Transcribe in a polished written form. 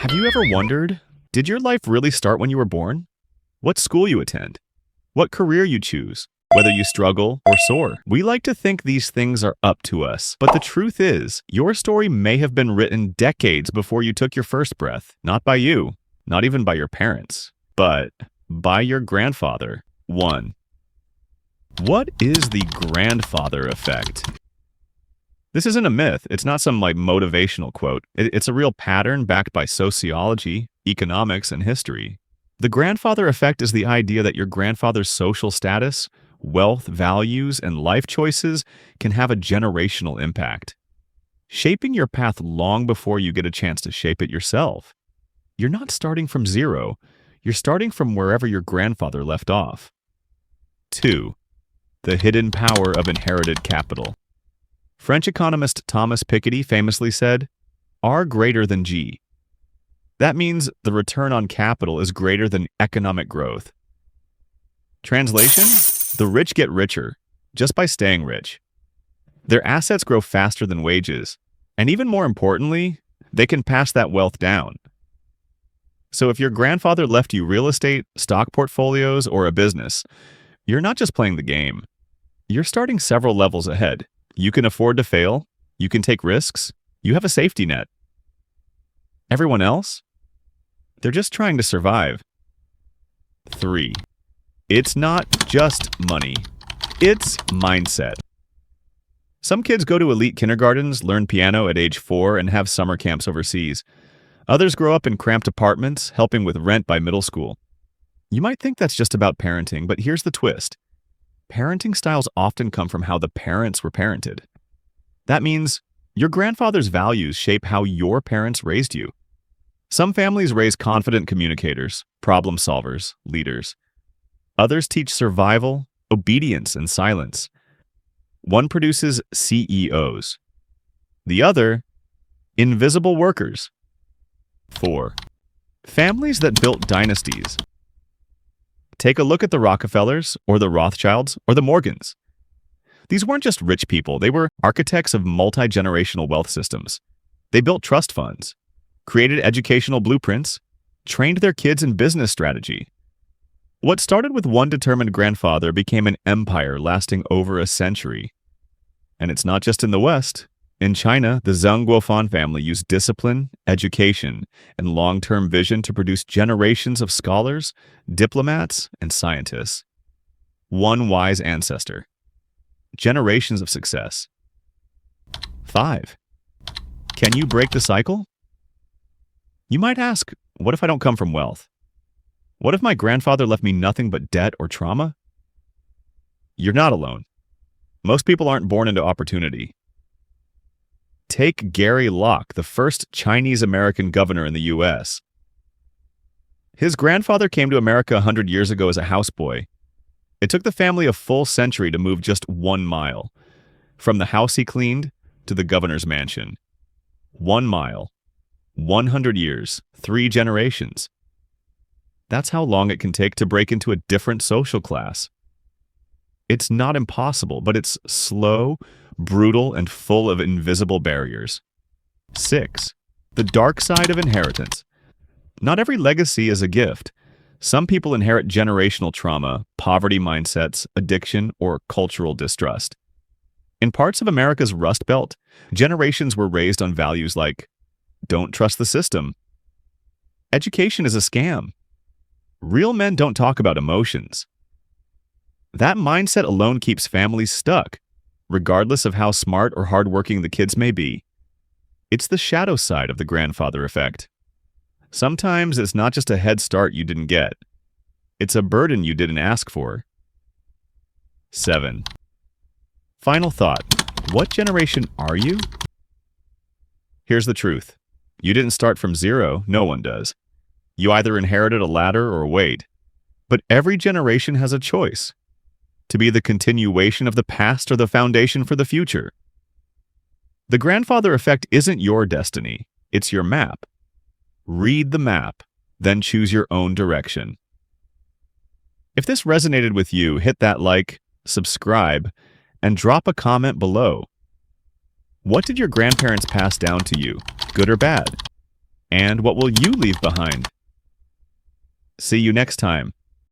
Have you ever wondered, did your life really start when you were born? What school you attend? What career you choose? Whether you struggle or soar? We like to think these things are up to us, but the truth is, your story may have been written decades before you took your first breath. Not by you, not even by your parents, but by your grandfather. 1. What is the grandfather effect? This isn't a myth. It's not some motivational quote. It's a real pattern backed by sociology, economics, and history. The grandfather effect is the idea that your grandfather's social status, wealth, values, and life choices can have a generational impact, shaping your path long before you get a chance to shape it yourself. You're not starting from zero. You're starting from wherever your grandfather left off. 2. The hidden power of inherited capital. French economist Thomas Piketty famously said, R greater than G. That means the return on capital is greater than economic growth. Translation? The rich get richer just by staying rich. Their assets grow faster than wages, and even more importantly, they can pass that wealth down. So if your grandfather left you real estate, stock portfolios, or a business, you're not just playing the game. You're starting several levels ahead. You can afford to fail. You can take risks. You have a safety net. Everyone else? They're just trying to survive. 3. It's not just money. It's mindset. Some kids go to elite kindergartens, learn piano at age 4, and have summer camps overseas. Others grow up in cramped apartments, helping with rent by middle school. You might think that's just about parenting, but here's the twist. Parenting styles often come from how the parents were parented. That means your grandfather's values shape how your parents raised you. Some families raise confident communicators, problem solvers, leaders. Others teach survival, obedience, and silence. One produces CEOs. The other, invisible workers. 4. Families that built dynasties. Take a look at the Rockefellers, or the Rothschilds, or the Morgans. These weren't just rich people, they were architects of multi-generational wealth systems. They built trust funds, created educational blueprints, trained their kids in business strategy. What started with one determined grandfather became an empire lasting over a century. And it's not just in the West. In China, the Zheng Guofan family used discipline, education, and long-term vision to produce generations of scholars, diplomats, and scientists. One wise ancestor. Generations of success. 5. Can you break the cycle? You might ask, what if I don't come from wealth? What if my grandfather left me nothing but debt or trauma? You're not alone. Most people aren't born into opportunity. Take Gary Locke, the first Chinese-American governor in the U.S. His grandfather came to America 100 years ago as a houseboy. It took the family a full century to move just 1 mile, from the house he cleaned to the governor's mansion. 1 mile, 100 years, 3 generations. That's how long it can take to break into a different social class. It's not impossible, but it's slow, brutal, and full of invisible barriers. 6. The dark side of inheritance. Not every legacy is a gift. Some people inherit generational trauma, poverty mindsets, addiction, or cultural distrust. In parts of America's Rust Belt, generations were raised on values like, don't trust the system. Education is a scam. Real men don't talk about emotions. That mindset alone keeps families stuck, regardless of how smart or hardworking the kids may be. It's the shadow side of the grandfather effect. Sometimes it's not just a head start you didn't get. It's a burden you didn't ask for. 7. Final thought. What generation are you? Here's the truth. You didn't start from zero. No one does. You either inherited a ladder or a weight. But every generation has a choice. To be the continuation of the past or the foundation for the future. The grandfather effect isn't your destiny. It's your map. Read the map, then choose your own direction. If this resonated with you, hit that like, subscribe, and drop a comment below. What did your grandparents pass down to you, good or bad? And what will you leave behind? See you next time.